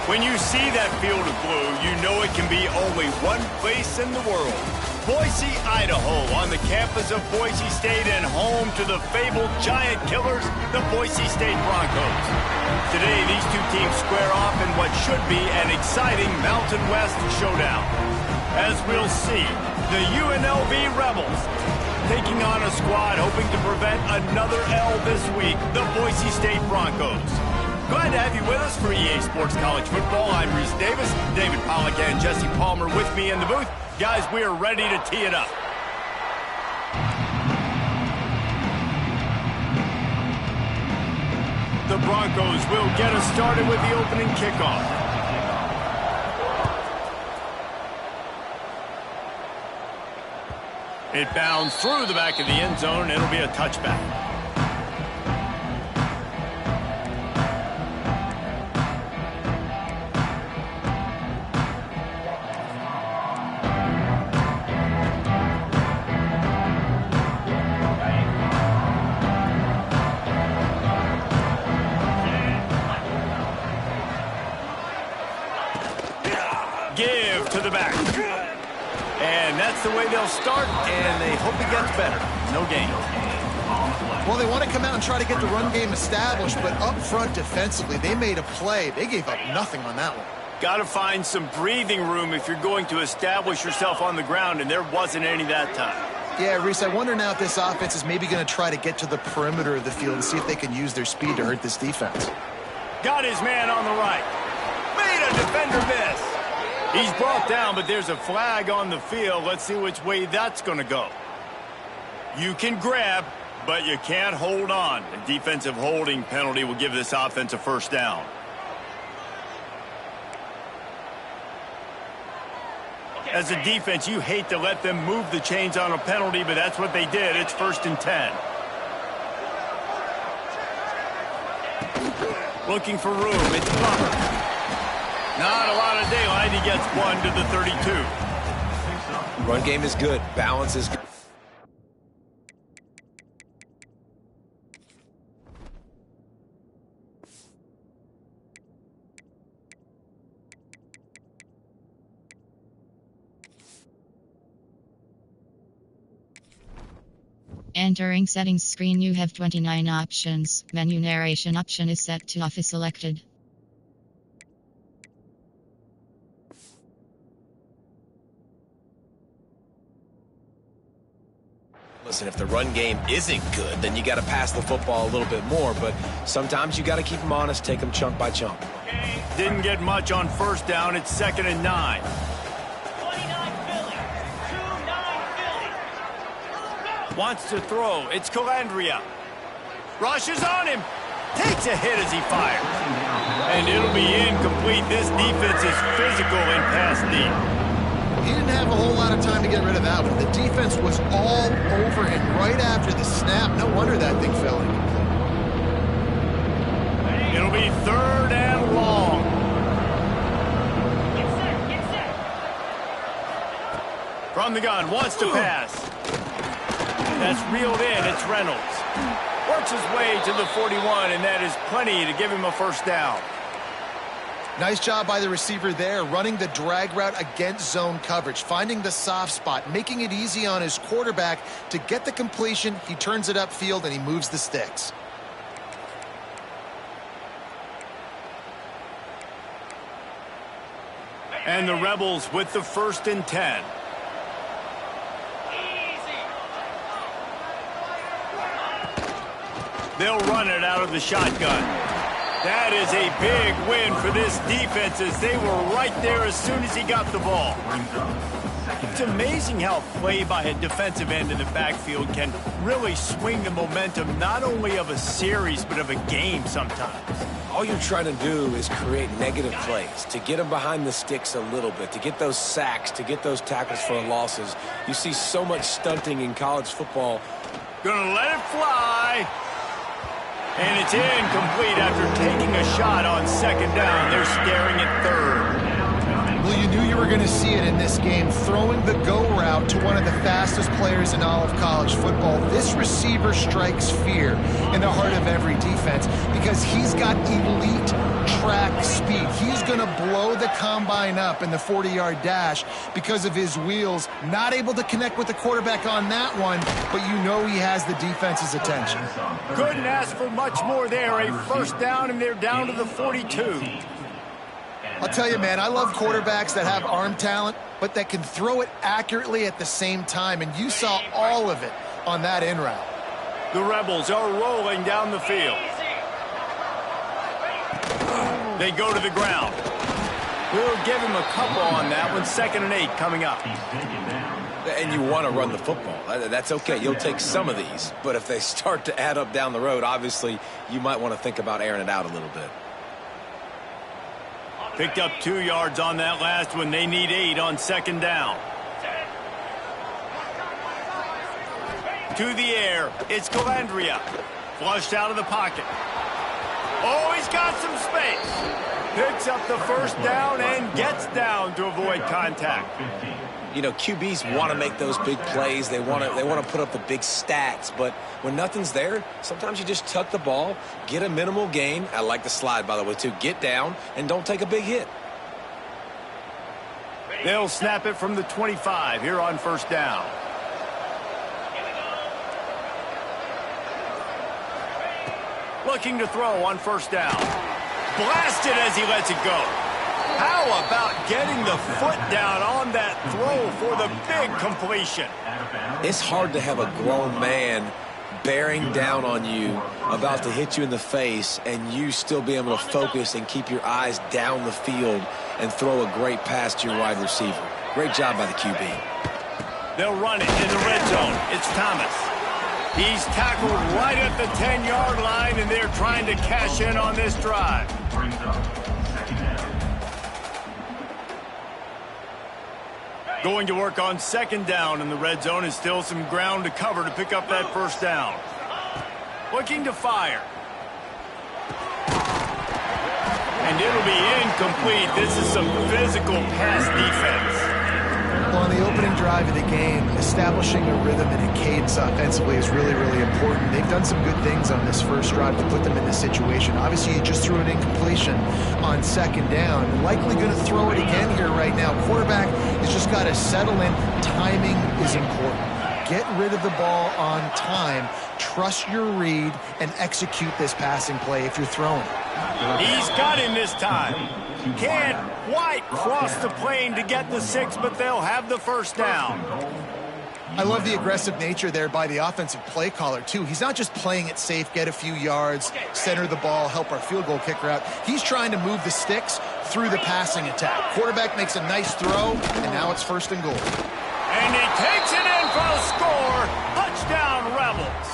When you see that field of blue, you know it can be only one place in the world. Boise, Idaho, on the campus of Boise State and home to the fabled giant killers, the Boise State Broncos. Today, these two teams square off in what should be an exciting Mountain West showdown. As we'll see, the UNLV Rebels taking on a squad hoping to prevent another L this week, the Boise State Broncos. Glad to have you with us for EA Sports College Football. I'm Reese Davis, David Pollack and Jesse Palmer with me in the booth. Guys, we are ready to tee it up. The Broncos will get us started with the opening kickoff. It bounds through the back of the end zone. It'll be a touchback. Give to the back. And that's the way they'll start, and they hope it gets better. No gain. Well, they want to come out and try to get the run game established, but up front defensively, they made a play. They gave up nothing on that one. Got to find some breathing room if you're going to establish yourself on the ground, and there wasn't any that time. Yeah, Reese, I wonder now if this offense is maybe going to try to get to the perimeter of the field and see if they can use their speed to hurt this defense. Got his man on the right. Made a defender miss. He's brought down, but there's a flag on the field. Let's see which way that's going to go. You can grab, but you can't hold on. A defensive holding penalty will give this offense a first down. As a defense, you hate to let them move the chains on a penalty, but that's what they did. It's 1st and 10. Looking for room. It's Butler. Not a lot of daylight. He gets one to the 32. Run game is good. Balance is good. Entering settings screen, you have 29 options. Menu narration option is set to off is selected. Listen, if the run game isn't good, then you got to pass the football a little bit more, but sometimes you got to keep them honest, take them chunk by chunk. Didn't get much on first down. It's 2nd and 9. 29 Philly. 2-9 Philly. Wants to throw. It's Calandria. Rushes on him. Takes a hit as he fires. And it'll be incomplete. This defense is physical in pass deep. He didn't have a whole lot of time to get rid of that one. The defense was all over him right after the snap. No wonder that thing fell incomplete. It'll be 3rd and long. Get set, get set. From the gun, wants to pass. That's reeled in. It's Reynolds. Works his way to the 41, and that is plenty to give him a first down. Nice job by the receiver there, running the drag route against zone coverage, finding the soft spot, making it easy on his quarterback to get the completion. He turns it upfield, and he moves the sticks. And the Rebels with the 1st and 10. They'll run it out of the shotgun. That is a big win for this defense as they were right there as soon as he got the ball. It's amazing how play by a defensive end in the backfield can really swing the momentum not only of a series but of a game sometimes. All you're trying to do is create negative plays, to get them behind the sticks a little bit, to get those sacks, to get those tackles for losses. You see so much stunting in college football. Gonna let it fly. And it's incomplete after taking a shot on 2nd down. They're staring at 3rd. Well, you knew you were going to see it in this game, throwing the go route to one of the fastest players in all of college football. This receiver strikes fear in the heart of every defense because he's got elite track speed. He's going to blow the combine up in the 40-yard dash because of his wheels. Not able to connect with the quarterback on that one, but you know he has the defense's attention. Couldn't ask for much more there. A first down, and they're down to the 42. I'll tell you, man, I love quarterbacks that have arm talent, but that can throw it accurately at the same time, and you saw all of it on that in route. The Rebels are rolling down the field. They go to the ground. We'll give him a couple on that one. 2nd and 8 coming up. And you want to run the football. That's okay. You'll take some of these. But if they start to add up down the road, obviously, you might want to think about airing it out a little bit. Picked up 2 yards on that last one. They need 8 on 2nd down. To the air. It's Calandria. Flushed out of the pocket. Oh, he's got some space. Picks up the first down and gets down to avoid contact. You know, QBs want to make those big plays. They want to put up the big stats. But when nothing's there, sometimes you just tuck the ball, get a minimal gain. I like the slide, by the way, too. Get down and don't take a big hit. They'll snap it from the 25 here on 1st down. Looking to throw on 1st down. Blasted as he lets it go. How about getting the foot down on that throw for the big completion? It's hard to have a grown man bearing down on you, about to hit you in the face, and you still be able to focus and keep your eyes down the field and throw a great pass to your wide receiver. Great job by the QB. They'll run it in the red zone. It's Thomas. He's tackled right at the 10-yard line, and they're trying to cash in on this drive. Going to work on 2nd down in the red zone, and still some ground to cover to pick up that 1st down. Looking to fire. And it'll be incomplete. This is some physical pass defense. Well, on the opening drive of the game, establishing a rhythm and a cadence offensively is really, really important. They've done some good things on this first drive to put them in this situation. Obviously, you just threw an incompletion on 2nd down. Likely going to throw it again here right now. Quarterback has just got to settle in. Timing is important. Get rid of the ball on time. Trust your read and execute this passing play if you're throwing. He's got him this time. Can't quite cross the plane to get the 6, but they'll have the 1st down. I love the aggressive nature there by the offensive play caller, too. He's not just playing it safe, get a few yards, center the ball, help our field goal kicker out. He's trying to move the sticks through the passing attack. Quarterback makes a nice throw, and now it's 1st and goal. And he takes it in for a score. Touchdown, Rebels.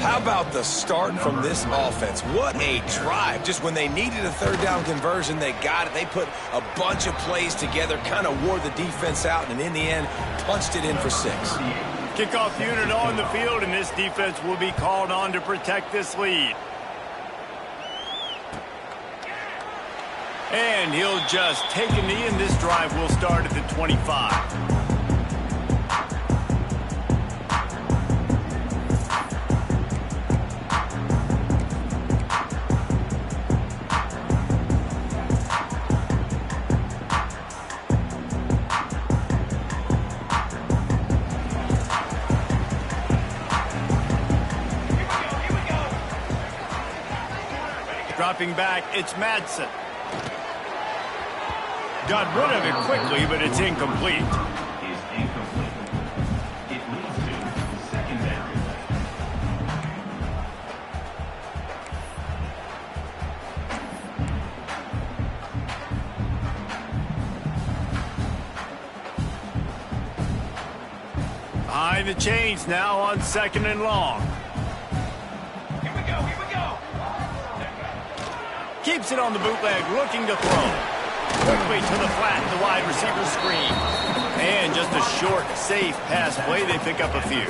How about the start from this offense? What a drive. Just when they needed a 3rd down conversion, they got it. They put a bunch of plays together, kind of wore the defense out, and in the end, punched it in for 6. Kickoff unit on the field, and this defense will be called on to protect this lead. And he'll just take a knee, and this drive will start at the 25. Dropping back, it's Madsen. Got rid of it quickly, but it's incomplete. It leads to 2nd down. Behind the chains now on 2nd and long. Here we go, here we go. Keeps it on the bootleg, looking to throw. Quickly to the flat, the wide receiver screen. And just a short, safe pass play. They pick up a few.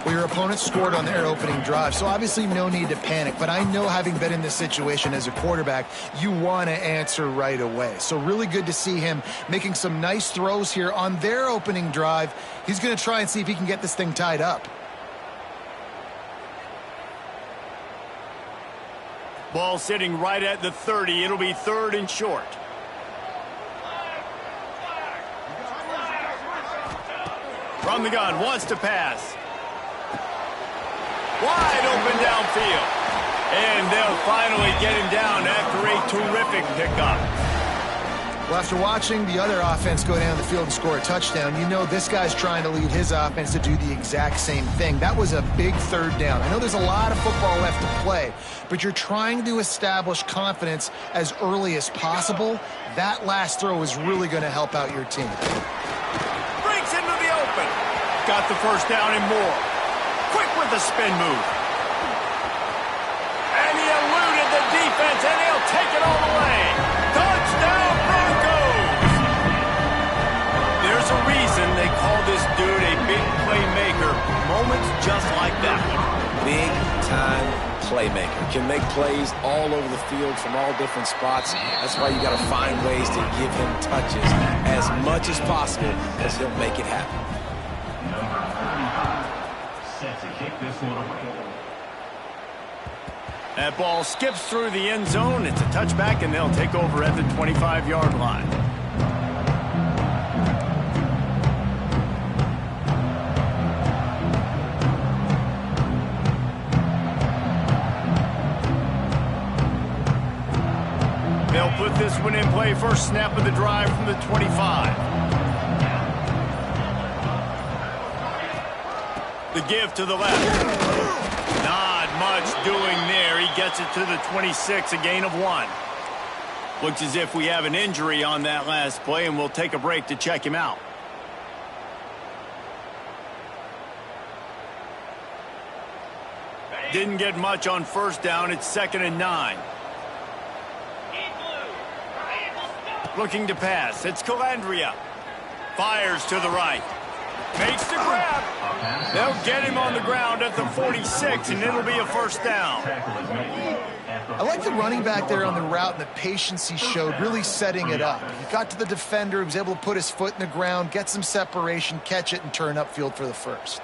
Well, your opponent scored on their opening drive, so obviously no need to panic. But I know, having been in this situation as a quarterback, you want to answer right away. So really good to see him making some nice throws here on their opening drive. He's going to try and see if he can get this thing tied up. Ball sitting right at the 30. It'll be 3rd and short. From the gun, wants to pass. Wide open downfield. And they'll finally get him down after a terrific pickup. Well, after watching the other offense go down the field and score a touchdown, you know this guy's trying to lead his offense to do the exact same thing. That was a big 3rd down. I know there's a lot of football left to play, but you're trying to establish confidence as early as possible. That last throw is really going to help out your team. Breaks into the open. Got the first down and more. Quick with the spin move. And he eluded the defense, and he'll take it all the way. Touchdown, Broncos! There's a reason they call this dude a big playmaker. Moments just like that one. Big-time playmaker. Can make plays all over the field from all different spots. That's why you got to find ways to give him touches as much as possible, because he'll make it happen. Set to kick this one away. That ball skips through the end zone. It's a touchback, and they'll take over at the 25-yard line. They'll put this one in play. First snap of the drive from the 25. The give to the left. Not much doing there. He gets it to the 26, a gain of 1. Looks as if we have an injury on that last play, and we'll take a break to check him out. Didn't get much on first down. It's 2nd and 9. Looking to pass. It's Calandria. Fires to the right. Makes the grab. They'll get him on the ground at the 46, and it'll be a first down. I like the running back there on the route and the patience he showed, really setting it up. He got to the defender, he was able to put his foot in the ground, get some separation, catch it, and turn upfield for the first.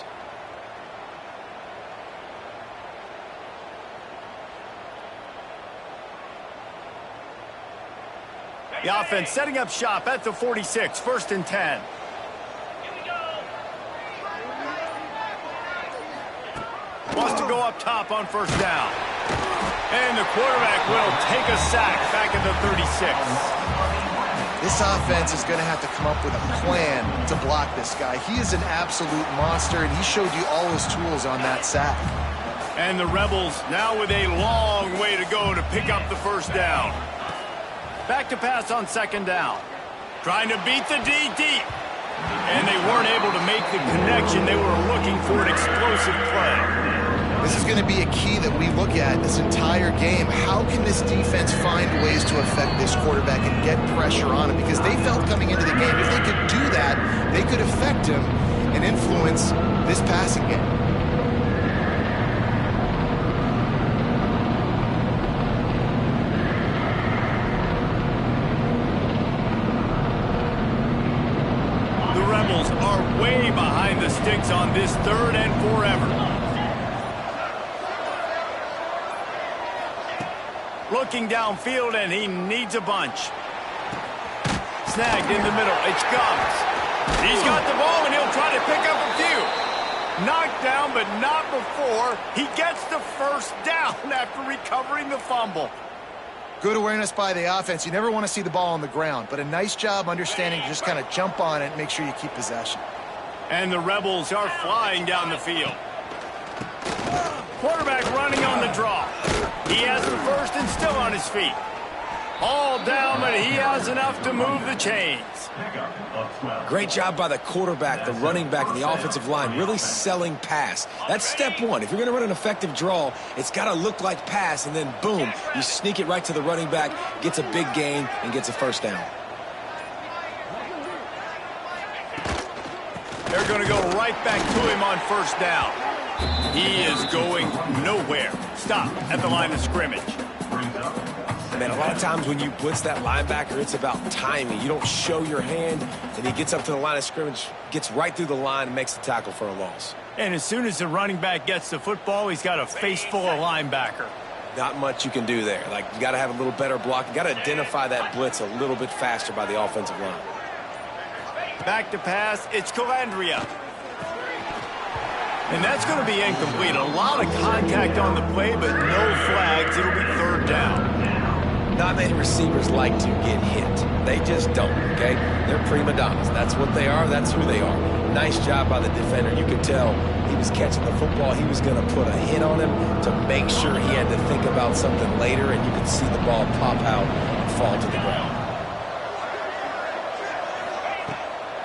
The offense setting up shop at the 46, 1st and 10. Wants to go up top on first down. And the quarterback will take a sack back at the 36. This offense is going to have to come up with a plan to block this guy. He is an absolute monster, and he showed you all his tools on that sack. And the Rebels now with a long way to go to pick up the first down. Back to pass on 2nd down. Trying to beat the D deep. And they weren't able to make the connection. They were looking for an explosive play. This is going to be a key that we look at this entire game. How can this defense find ways to affect this quarterback and get pressure on him? Because they felt coming into the game, if they could do that, they could affect him and influence this passing game. The Rebels are way behind the sticks on this 3rd and forever. Looking downfield, and he needs a bunch. Snagged in the middle. It's Gums. He's got the ball, and he'll try to pick up a few. Knocked down, but not before. He gets the first down after recovering the fumble. Good awareness by the offense. You never want to see the ball on the ground, but a nice job understanding to just kind of jump on it and make sure you keep possession. And the Rebels are flying down the field. Quarterback running on the draw. He has the first and still on his feet. All down, but he has enough to move the chains. Great job by the quarterback, the running back, and the offensive line, really selling pass. That's step one. If you're going to run an effective draw, it's got to look like pass, and then boom, you sneak it right to the running back, gets a big gain, and gets a first down. They're going to go right back to him on first down. He is going nowhere. Stop at the line of scrimmage. Man, a lot of times when you blitz that linebacker, it's about timing. You don't show your hand, and he gets up to the line of scrimmage, gets right through the line, and makes the tackle for a loss. And as soon as the running back gets the football, he's got a face full of linebacker. Not much you can do there. Like, you got to have a little better block. You got to identify that blitz a little bit faster by the offensive line. Back to pass, it's Calandria. And that's going to be incomplete. A lot of contact on the play, but no flags. It'll be third down. Not many receivers like to get hit. They just don't, okay? They're prima donnas. That's what they are. That's who they are. Nice job by the defender. You could tell he was catching the football. He was going to put a hit on him to make sure he had to think about something later, and you could see the ball pop out and fall to the ground.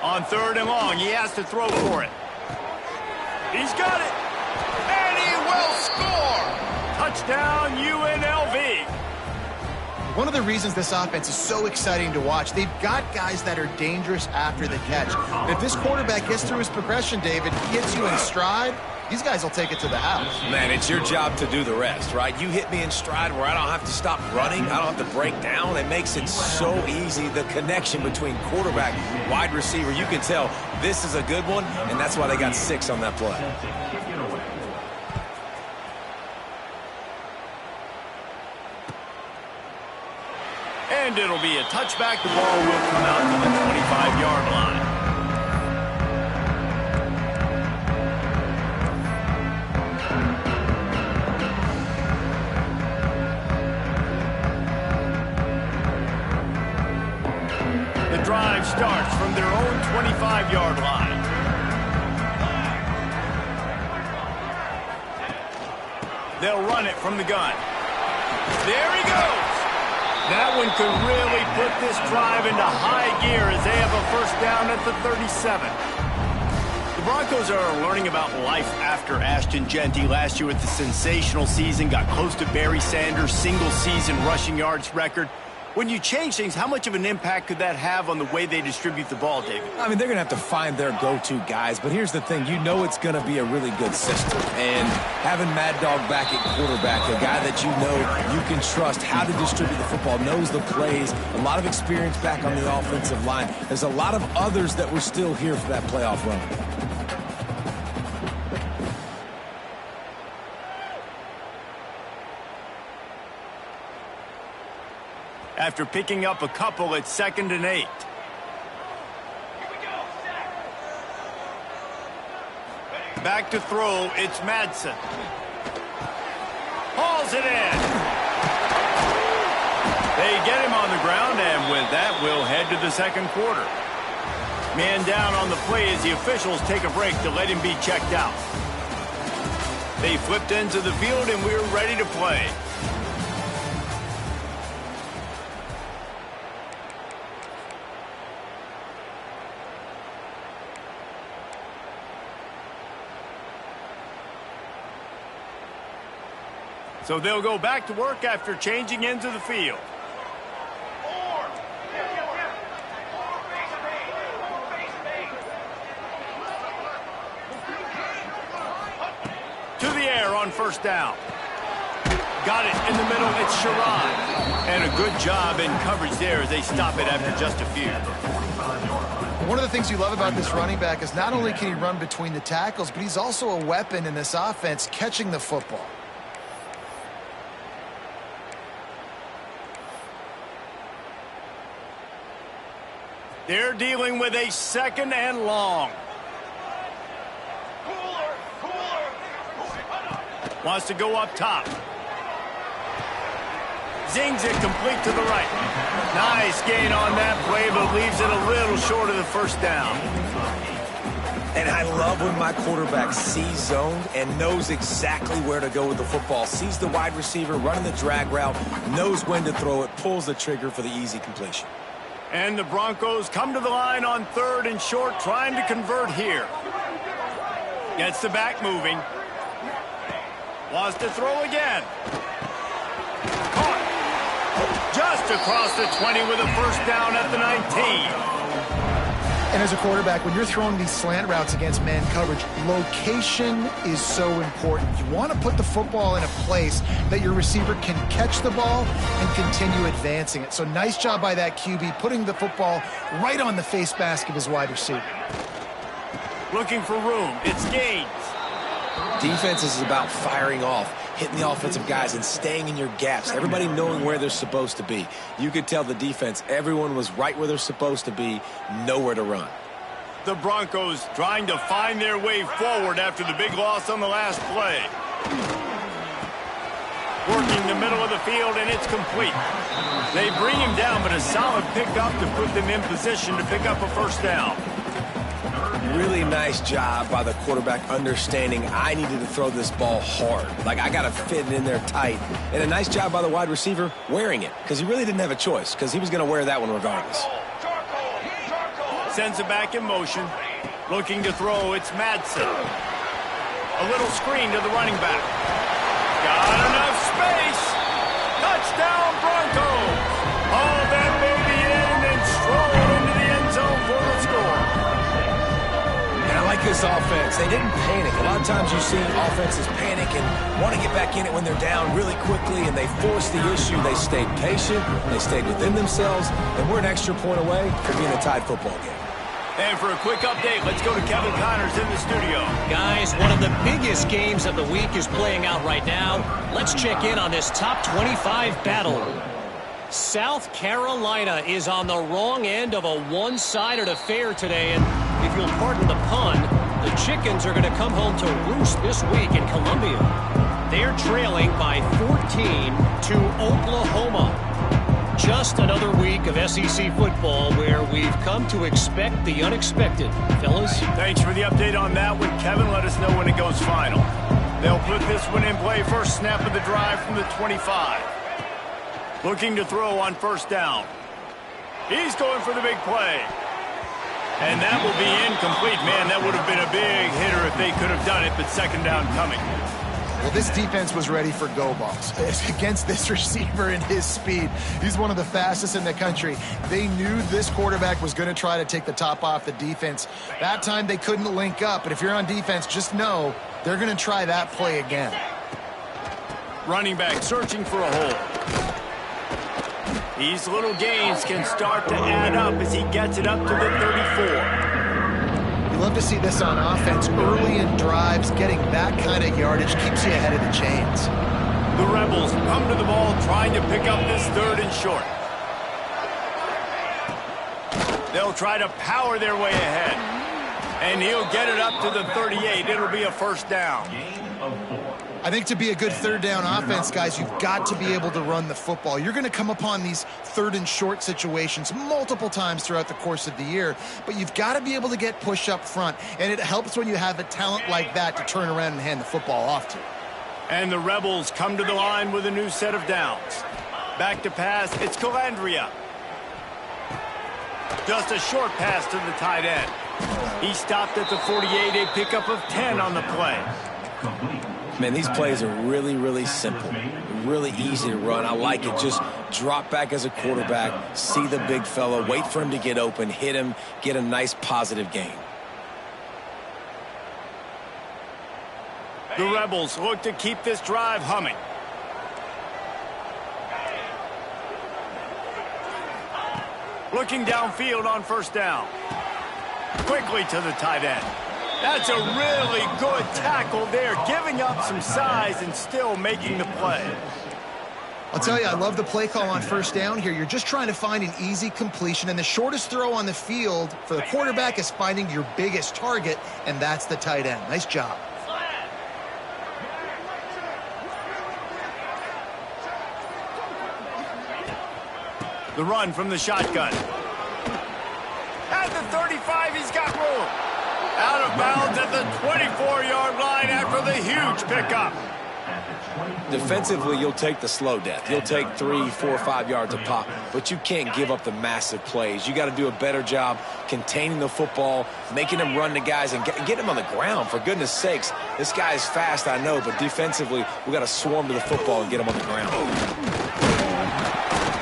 On third and long, he has to throw for it. He's got it, and he will score! Touchdown, UNLV. One of the reasons this offense is so exciting to watch, they've got guys that are dangerous after the catch. But if this quarterback gets through his progression, David, he gets you in stride, these guys will take it to the house. Man, it's your job to do the rest, right? You hit me in stride where I don't have to stop running. I don't have to break down. It makes it so easy. The connection between quarterback, wide receiver, you can tell this is a good one, and that's why they got 6 on that play. And it'll be a touchback. The ball will come out to the 25-yard line. The drive starts from their own 25-yard line. They'll run it from the gun. There he goes. That one could really put this drive into high gear as they have a first down at the 37. The Broncos are learning about life after Ashton Genty last year with the sensational season, got close to Barry Sanders' single-season rushing yards record. When you change things, how much of an impact could that have on the way they distribute the ball, David? I mean, they're going to have to find their go-to guys, but here's the thing. You know it's going to be a really good system. And having Mad Dog back at quarterback, a guy that you know you can trust how to distribute the football, knows the plays, a lot of experience back on the offensive line. There's a lot of others that were still here for that playoff run. After picking up a couple, it's 2nd and 8. Back to throw, it's Madsen. Hauls it in. They get him on the ground, and with that, we'll head to the second quarter. Man down on the play as the officials take a break to let him be checked out. They flipped into the field, and we're ready to play. So they'll go back to work after changing into the field. To the air on first down. Got it in the middle, it's Sherrod. And a good job in coverage there as they stop it after just a few. One of the things you love about this running back is not only can he run between the tackles, but he's also a weapon in this offense catching the football. They're dealing with a 2nd and long. Wants to go up top. Zings it complete to the right. Nice gain on that play, but leaves it a little short of the first down. And I love when my quarterback sees zoned and knows exactly where to go with the football. Sees the wide receiver running the drag route, knows when to throw it, pulls the trigger for the easy completion. And the Broncos come to the line on 3rd and short, trying to convert here. Gets the back moving. Wants to throw again. Caught. Just across the 20 with a first down at the 19. And as a quarterback, when you're throwing these slant routes against man coverage, location is so important. You want to put the football in a place that your receiver can catch the ball and continue advancing it. So nice job by that QB, putting the football right on the face mask of his wide receiver. Looking for room. It's Gaines. Defense is about firing off. hitting the offensive guys and staying in your gaps, everybody knowing where they're supposed to be. You could tell the defense, everyone was right where they're supposed to be, nowhere to run. The Broncos trying to find their way forward after the big loss on the last play. Working the middle of the field, and it's complete. They bring him down, but a solid pickup to put them in position to pick up a first down. Really nice job by the quarterback understanding I needed to throw this ball hard. Like, I got to fit it in there tight. And a nice job by the wide receiver wearing it, because he really didn't have a choice, because he was going to wear that one regardless. Sends it back in motion. Looking to throw, it's Madsen. A little screen to the running back. Got enough space. Touchdown, Broncos. Haul that baby in and stroll into the end zone for the score. And I like this offense. They didn't panic. A lot of times you see offenses panic and want to get back in it when they're down really quickly, and they force the issue. They stayed patient. They stayed within themselves, and we're an extra point away from being a tied football game. And for a quick update, let's go to Kevin Connors in the studio. Guys, one of the biggest games of the week is playing out right now. Let's check in on this top 25 battle. South Carolina is on the wrong end of a one-sided affair today, and if you'll pardon the pun, the chickens are going to come home to roost this week in Columbia. They're trailing by 14 to Oklahoma. Just another week of SEC football where we've come to expect the unexpected. Fellas? Thanks for the update on that one, Kevin. Let us know when it goes final. They'll put this one in play. First snap of the drive from the 25. Looking to throw on first down. He's going for the big play. And that will be incomplete. Man, that would have been a big hitter if they could have done it, but second down coming. Well, this defense was ready for go balls against this receiver and his speed. He's one of the fastest in the country. They knew this quarterback was going to try to take the top off the defense. That time they couldn't link up, but if you're on defense, just know they're going to try that play again. Running back searching for a hole. These little gains can start to add up as he gets it up to the 34. You love to see this on offense. Early in drives, getting that kind of yardage keeps you ahead of the chains. The Rebels come to the ball trying to pick up this third and short. They'll try to power their way ahead. And he'll get it up to the 38. It'll be a first down. I think to be a good third down offense, guys, you've got to be able to run the football. You're going to come upon these third and short situations multiple times throughout the course of the year, but you've got to be able to get push up front, and it helps when you have a talent like that to turn around and hand the football off to. And the Rebels come to the line with a new set of downs. Back to pass, it's Calandria. Just a short pass to the tight end. He stopped at the 48, a pickup of 10 on the play. Man, these plays are really, really simple. Really easy to run. I like it. Just drop back as a quarterback, see the big fella, wait for him to get open, hit him, get a nice positive gain. The Rebels look to keep this drive humming. Looking downfield on first down. Quickly to the tight end. That's a really good tackle there, giving up some size and still making the play. I'll tell you, I love the play call on first down here. You're just trying to find an easy completion, and the shortest throw on the field for the quarterback is finding your biggest target, and that's the tight end. Nice job. The run from the shotgun. At the 35, he's got room. Out of bounds at the 24-yard line after the huge pickup. Defensively, you'll take the slow death. You'll take 3, 4, 5 yards a pop, but you can't give up the massive plays. You got to do a better job containing the football, making them run the guys, and get them on the ground. For goodness sakes, this guy is fast, I know, but defensively, we got to swarm to the football and get him on the ground.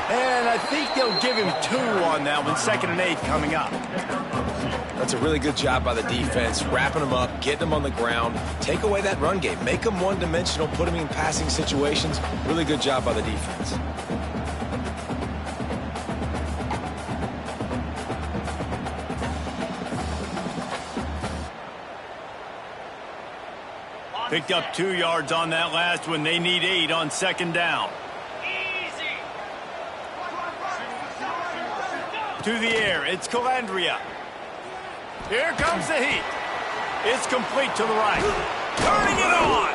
And I think they'll give him 2 on that one, 2nd and 8 coming up. That's a really good job by the defense, wrapping them up, getting them on the ground, take away that run game, make them one-dimensional, put them in passing situations. Really good job by the defense. Picked up 2 yards on that last one. They need 8 on second down. Easy. To the air, it's Calandria. Here comes the heat. It's complete to the right. Turning it on.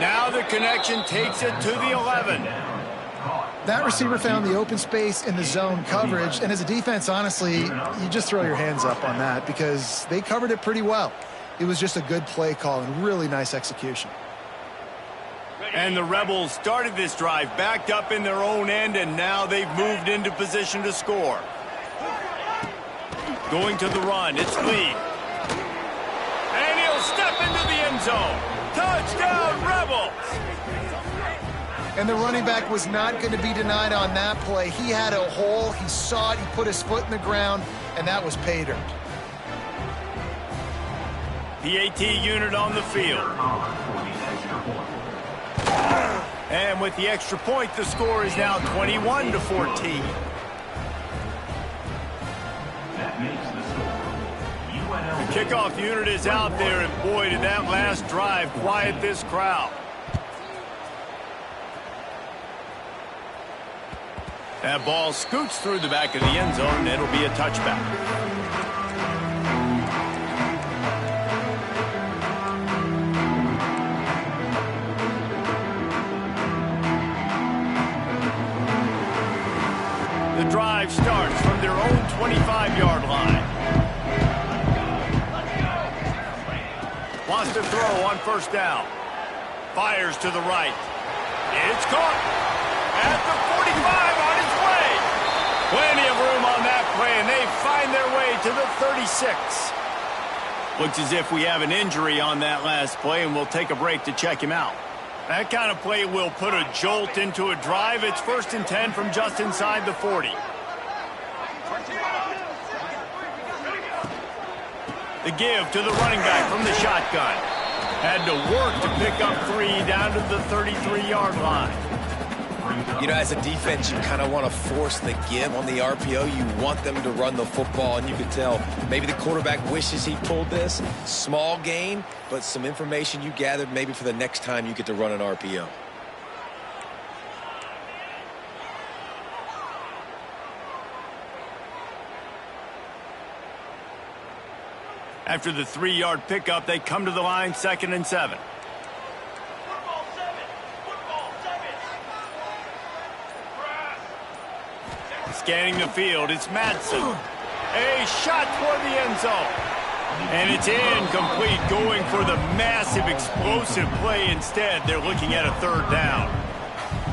Now the connection takes it to the 11. That receiver found the open space in the zone coverage, and as a defense, honestly, you just throw your hands up on that because they covered it pretty well. It was just a good play call and really nice execution. And the Rebels started this drive backed up in their own end, and now they've moved into position to score. Going to the run, it's Lee. And he'll step into the end zone. Touchdown, Rebels! And the running back was not going to be denied on that play. He had a hole, he saw it, he put his foot in the ground, and that was pay dirt. PAT unit on the field. And with the extra point, the score is now 21-14. The kickoff unit is out there, and boy, did that last drive quiet this crowd. That ball scoots through the back of the end zone, and it'll be a touchback. The drive starts from their own 25-yard line. Wants to throw on first down. Fires to the right. It's caught at the 45 on its way. Plenty of room on that play, and they find their way to the 36. Looks as if we have an injury on that last play, and we'll take a break to check him out. That kind of play will put a jolt into a drive. It's 1st and 10 from just inside the 40. The give to the running back from the shotgun. Had to work to pick up 3 down to the 33-yard line. You know, as a defense, you kind of want to force the give on the RPO. You want them to run the football, and you can tell maybe the quarterback wishes he pulled this. Small gain, but some information you gathered maybe for the next time you get to run an RPO. After the 3-yard pickup, they come to the line, 2nd and 7. Football 7. Football 7. Scanning the field, it's Madsen. A shot toward the end zone. And it's incomplete, going for the massive explosive play instead. They're looking at a 3rd down.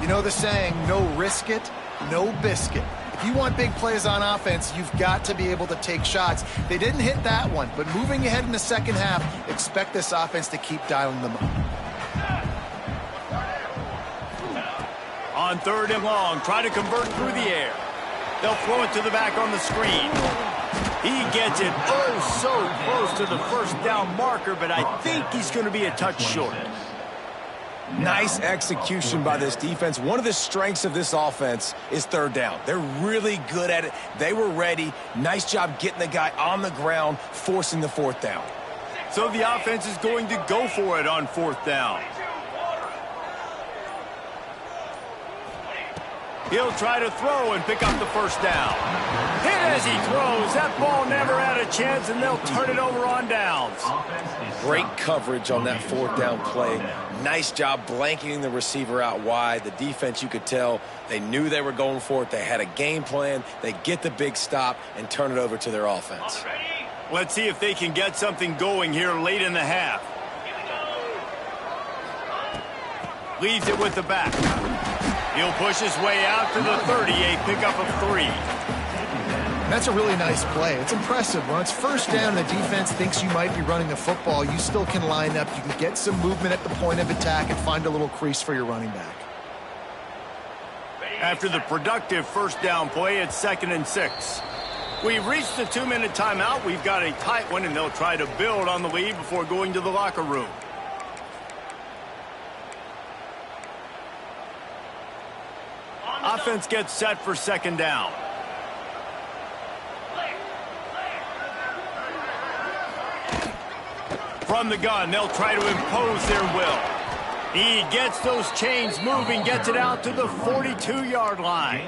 You know the saying, no risk it, no biscuit. If you want big plays on offense, you've got to be able to take shots. They didn't hit that one, but moving ahead in the second half, expect this offense to keep dialing them up. On 3rd and long, try to convert through the air. They'll throw it to the back on the screen. He gets it oh so close to the 1st down marker, but I think he's going to be a touch short. Nice execution by this defense. One of the strengths of this offense is 3rd down. They're really good at it. They were ready. Nice job getting the guy on the ground, forcing the 4th down. So the offense is going to go for it on 4th down. He'll try to throw and pick up the 1st down. Hit as he throws. That ball never had a chance, and they'll turn it over on downs. Great coverage on that 4th down play. Nice job blanketing the receiver out wide. The defense, you could tell, they knew they were going for it. They had a game plan. They get the big stop and turn it over to their offense. Let's see if they can get something going here late in the half. Leaves it with the back. He'll push his way out to the 30, a pickup of 3. That's a really nice play. It's impressive. When it's 1st down and the defense thinks you might be running the football, you still can line up. You can get some movement at the point of attack and find a little crease for your running back. After the productive 1st down play, it's 2nd and 6. We've reached the 2-minute timeout. We've got a tight one, and they'll try to build on the lead before going to the locker room. Offense gets set for 2nd down. From the gun, they'll try to impose their will. He gets those chains moving, gets it out to the 42-yard line.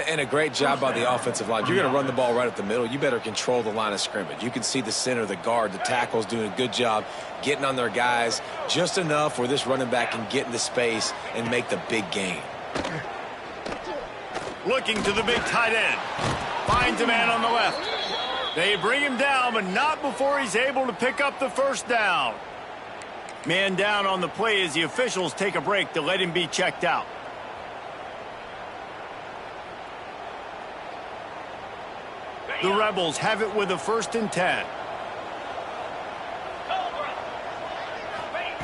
And a great job by the offensive line. If you're going to run the ball right up the middle, you better control the line of scrimmage. You can see the center, the guard, the tackles doing a good job getting on their guys just enough where this running back can get into space and make the big gain. Looking to the big tight end. Finds a man on the left. They bring him down, but not before he's able to pick up the first down. Man down on the play as the officials take a break to let him be checked out. The Rebels have it with a 1st and 10.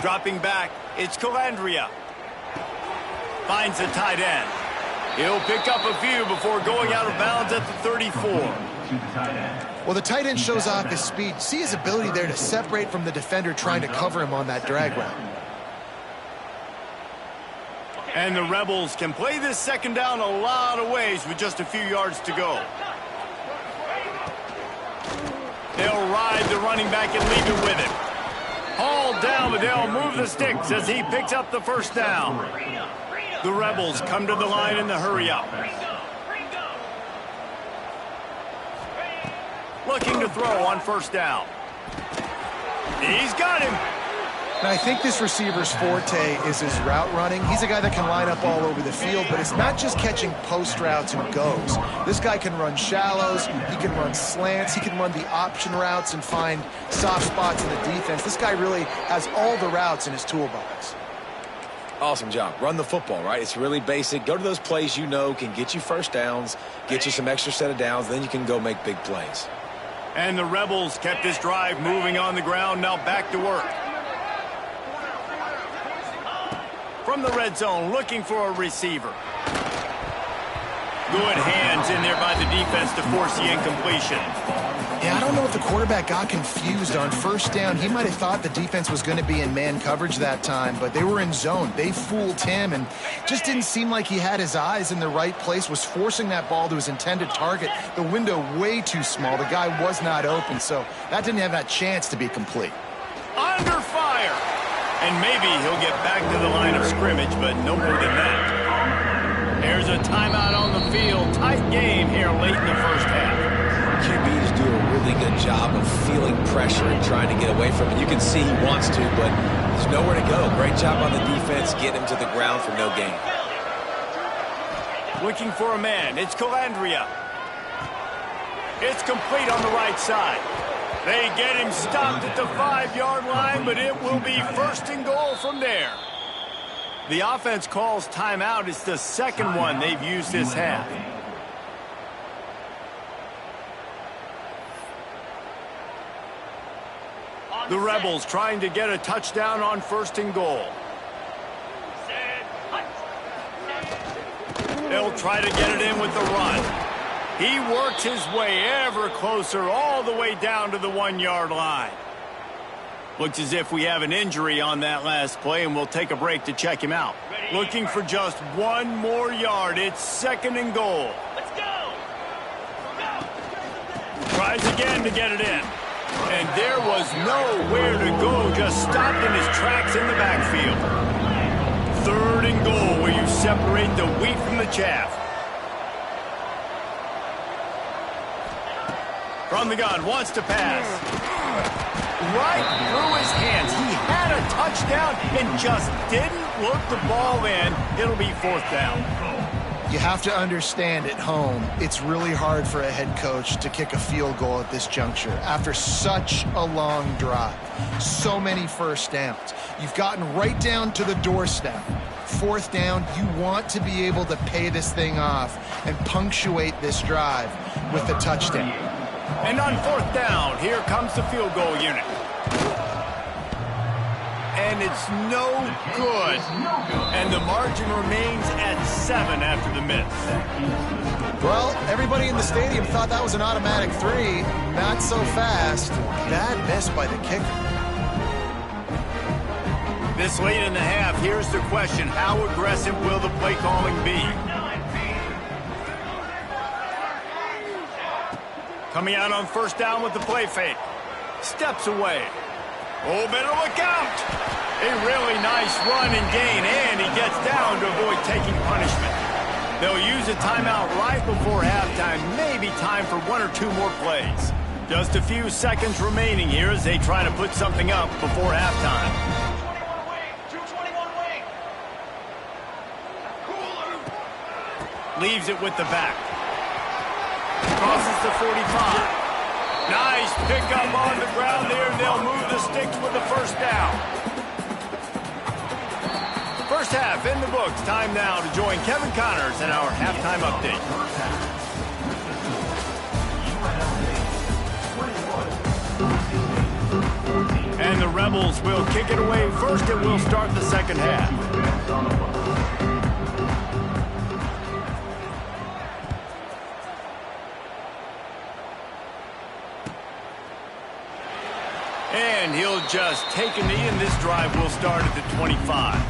Dropping back, it's Calandria. Finds the tight end. He'll pick up a few before going out of bounds at the 34. Well, the tight end shows off his speed. See his ability there to separate from the defender trying to cover him on that drag route. And the Rebels can play this 2nd down a lot of ways with just a few yards to go. They'll ride the running back and leave it with him. Hauled down, but they'll move the sticks as he picks up the first down. The Rebels come to the line in the hurry-up. Looking to throw on 1st down. He's got him. And I think this receiver's forte is his route running. He's a guy that can line up all over the field, but it's not just catching post routes and goes. This guy can run shallows, he can run slants, he can run the option routes and find soft spots in the defense. This guy really has all the routes in his toolbox. Awesome job. Run the football, right? It's really basic. Go to those plays you know can get you first downs, get you some extra set of downs, then you can go make big plays. And the Rebels kept this drive moving on the ground, now back to work. From the red zone, looking for a receiver. Good hands in there by the defense to force the incompletion. Yeah, I don't know if the quarterback got confused on 1st down. He might have thought the defense was going to be in man coverage that time, but they were in zone. They fooled him and just didn't seem like he had his eyes in the right place, was forcing that ball to his intended target. The window way too small. The guy was not open, so that didn't have that chance to be complete. Under fire. And maybe he'll get back to the line of scrimmage, but no more than that. There's a timeout on the field. Tight game here late in the 1st half. QBs do a really good job of feeling pressure and trying to get away from it. You can see he wants to, but there's nowhere to go. Great job on the defense, getting him to the ground for no gain. Looking for a man. It's Calandria. It's complete on the right side. They get him stopped at the 5-yard line, but it will be 1st and goal from there. The offense calls timeout. It's the 2nd one they've used this half. The Rebels trying to get a touchdown on 1st and goal. They'll try to get it in with the run. He works his way ever closer all the way down to the 1-yard line. Looks as if we have an injury on that last play, and we'll take a break to check him out. Looking for just 1 more yard. It's 2nd and goal. Let's go! Tries again to get it in. And there was nowhere to go, just stopped in his tracks in the backfield. 3rd and goal, where you separate the wheat from the chaff. From the gun, wants to pass. Right through his hands. He had a touchdown and just didn't look the ball in. It'll be 4th down. You have to understand at home, it's really hard for a head coach to kick a field goal at this juncture after such a long drive. So many 1st downs. You've gotten right down to the doorstep. 4th down, you want to be able to pay this thing off and punctuate this drive with a touchdown. And on 4th down, here comes the field goal unit. And it's no good. And the margin remains at 7 after the miss. Well, everybody in the stadium thought that was an automatic 3. Not so fast. Bad miss by the kicker. This late in the half, here's the question. How aggressive will the play calling be? Coming out on 1st down with the play fake. Steps away. Oh, better look out. A really nice run and gain, and he gets down to avoid taking punishment. They'll use a timeout right before halftime, maybe time for one or two more plays. Just a few seconds remaining here as they try to put something up before halftime. 221 wing, 221 wing. Leaves it with the back. Crosses the 45. Nice pickup on the ground there. They'll move the sticks with the first down. First half in the books. Time now to join Kevin Connors in our halftime update. And the Rebels will kick it away first, and we'll start the second half. And he'll just take a knee, and this drive will start at the 25.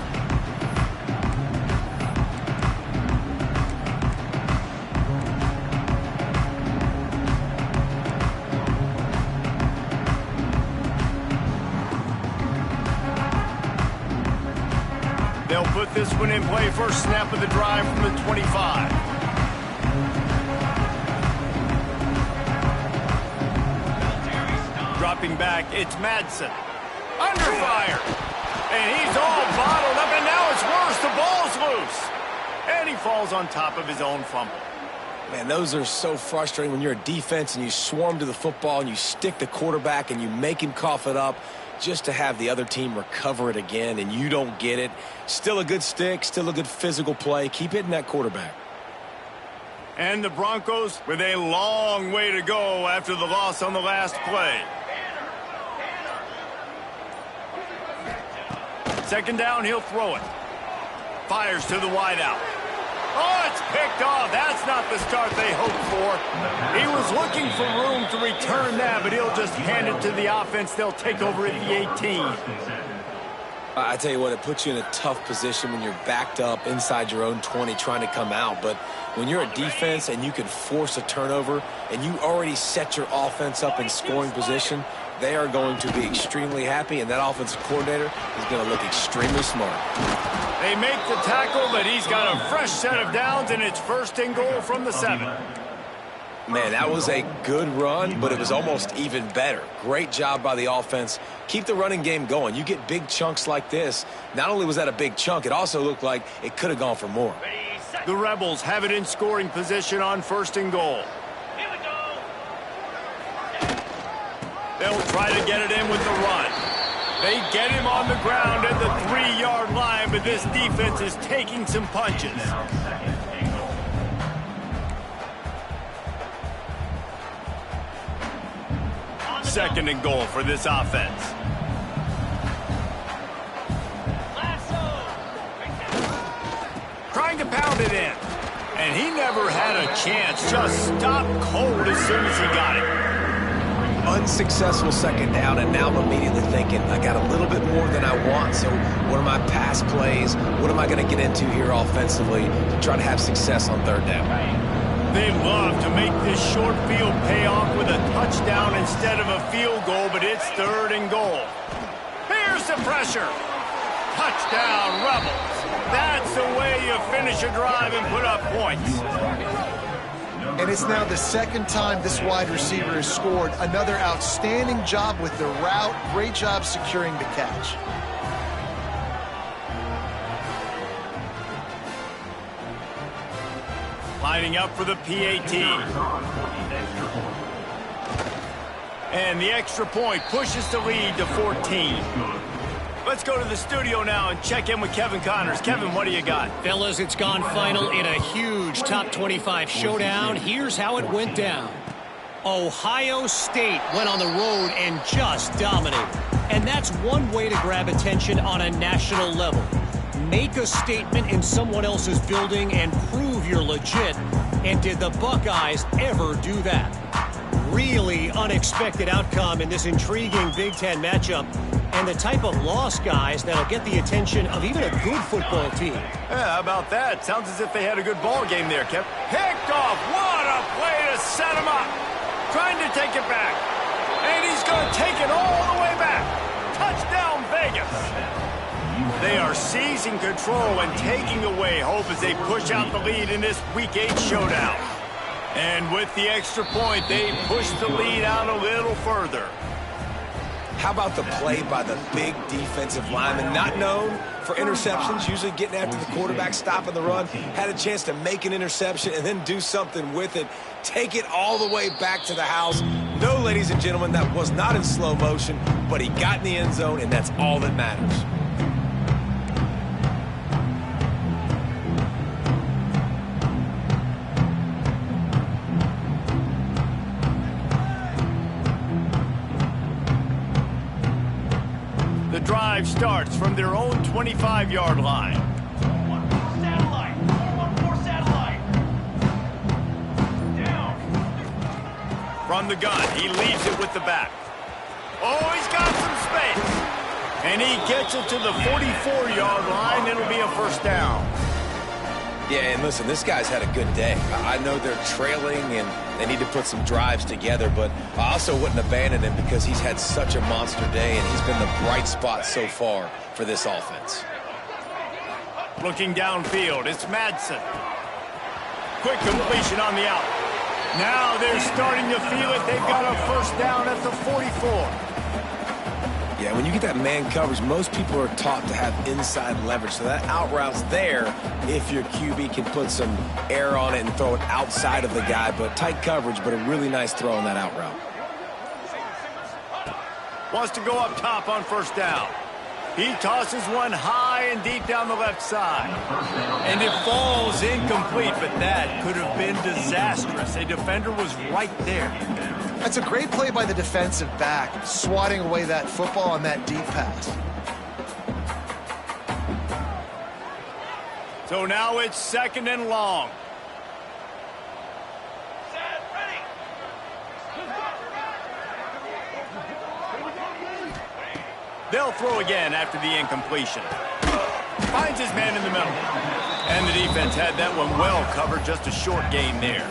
They'll put this one in play. First snap of the drive from the 25. Dropping back, it's Madsen. Under fire. And he's all bottled up, and now it's worse. The ball's loose. And he falls on top of his own fumble. Man, those are so frustrating when you're a defense and you swarm to the football and you stick the quarterback and you make him cough it up just to have the other team recover it again and you don't get it. Still a good stick, still a good physical play. Keep hitting that quarterback. And the Broncos with a long way to go after the loss on the last play. Second down, he'll throw it. Fires to the wideout. Oh, it's picked off. That's not the start they hoped for. He was looking for room to return that, but he'll just hand it to the offense. They'll take over at the 18. I tell you what, it puts you in a tough position when you're backed up inside your own 20 trying to come out. But when you're a defense and you can force a turnover and you already set your offense up in scoring position, they are going to be extremely happy, and that offensive coordinator is going to look extremely smart. They make the tackle, but he's got a fresh set of downs, and it's first and goal from the 7. Man, that was a good run, but it was almost even better. Great job by the offense. Keep the running game going. You get big chunks like this. Not only was that a big chunk, it also looked like it could have gone for more. The Rebels have it in scoring position on first and goal. Here we go. They'll try to get it in with the run. They get him on the ground at the 3-yard line, but this defense is taking some punches. Second and goal for this offense. Trying to pound it in. And he never had a chance. Just stopped cold as soon as he got it. Unsuccessful second down, and now I'm immediately thinking, I got a little bit more than I want, so what are my pass plays? What am I going to get into here offensively to try to have success on third down? They love to make this short field pay off with a touchdown instead of a field goal, but it's third and goal. Here's the pressure. Touchdown, Rebels. That's the way you finish a drive and put up points. And it's now the second time this wide receiver has scored. Another outstanding job with the route. Great job securing the catch. Lining up for the PAT. And the extra point pushes the lead to 14. Let's go to the studio now and check in with Kevin Connors. Kevin, what do you got? Fellas, it's gone final in a huge top 25 showdown. Here's how it went down. Ohio State went on the road and just dominated. And that's one way to grab attention on a national level. Make a statement in someone else's building and prove you're legit. And did the Buckeyes ever do that? Really unexpected outcome in this intriguing Big Ten matchup. And the type of loss, guys, that'll get the attention of even a good football team. Yeah, how about that? Sounds as if they had a good ball game there, Kev. Picked off. What a play to set him up. Trying to take it back. And he's going to take it all the way back. Touchdown, Vegas. They are seizing control and taking away hope as they push out the lead in this Week 8 showdown. And with the extra point, they push the lead out a little further. How about the play by the big defensive lineman, not known for interceptions, usually getting after the quarterback, stopping the run, had a chance to make an interception and then do something with it, take it all the way back to the house. No, ladies and gentlemen, that was not in slow motion, but he got in the end zone, and that's all that matters. The drive starts from their own 25-yard line. Satellite. 414 satellite. Down. From the gun, he leaves it with the back. Oh, he's got some space. And he gets it to the 44-yard line. It'll be a first down. Yeah, and listen, this guy's had a good day. I know they're trailing and they need to put some drives together, but I also wouldn't abandon him because he's had such a monster day and he's been the bright spot so far for this offense. Looking downfield, it's Madsen. Quick completion on the out. Now they're starting to feel it. They've got a first down at the 44. Yeah, when you get that man coverage, most people are taught to have inside leverage. So that out route's there if your QB can put some air on it and throw it outside of the guy. But tight coverage, but a really nice throw on that out route. Wants to go up top on first down. He tosses one high and deep down the left side. And it falls incomplete, but that could have been disastrous. A defender was right there. That's a great play by the defensive back, swatting away that football on that deep pass. So now it's second and long. Set. Ready. They'll throw again after the incompletion. Finds his man in the middle. And the defense had that one well covered, just a short gain there.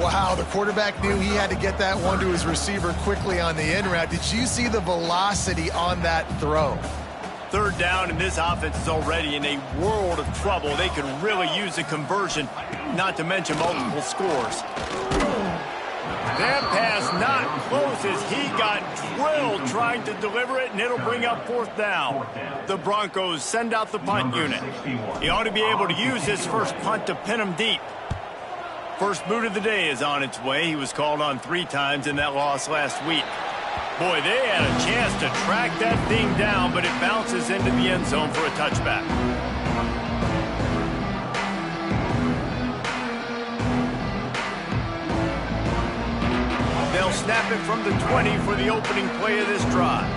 Wow, the quarterback knew he had to get that one to his receiver quickly on the in route. Did you see the velocity on that throw? Third down, and this offense is already in a world of trouble. They could really use a conversion, not to mention multiple scores. That pass not close as he got drilled trying to deliver it, and it'll bring up fourth down. The Broncos send out the punt unit. He ought to be able to use his first punt to pin him deep. First boot of the day is on its way. He was called on 3 times in that loss last week. Boy, they had a chance to track that thing down, but it bounces into the end zone for a touchback. They'll snap it from the 20 for the opening play of this drive.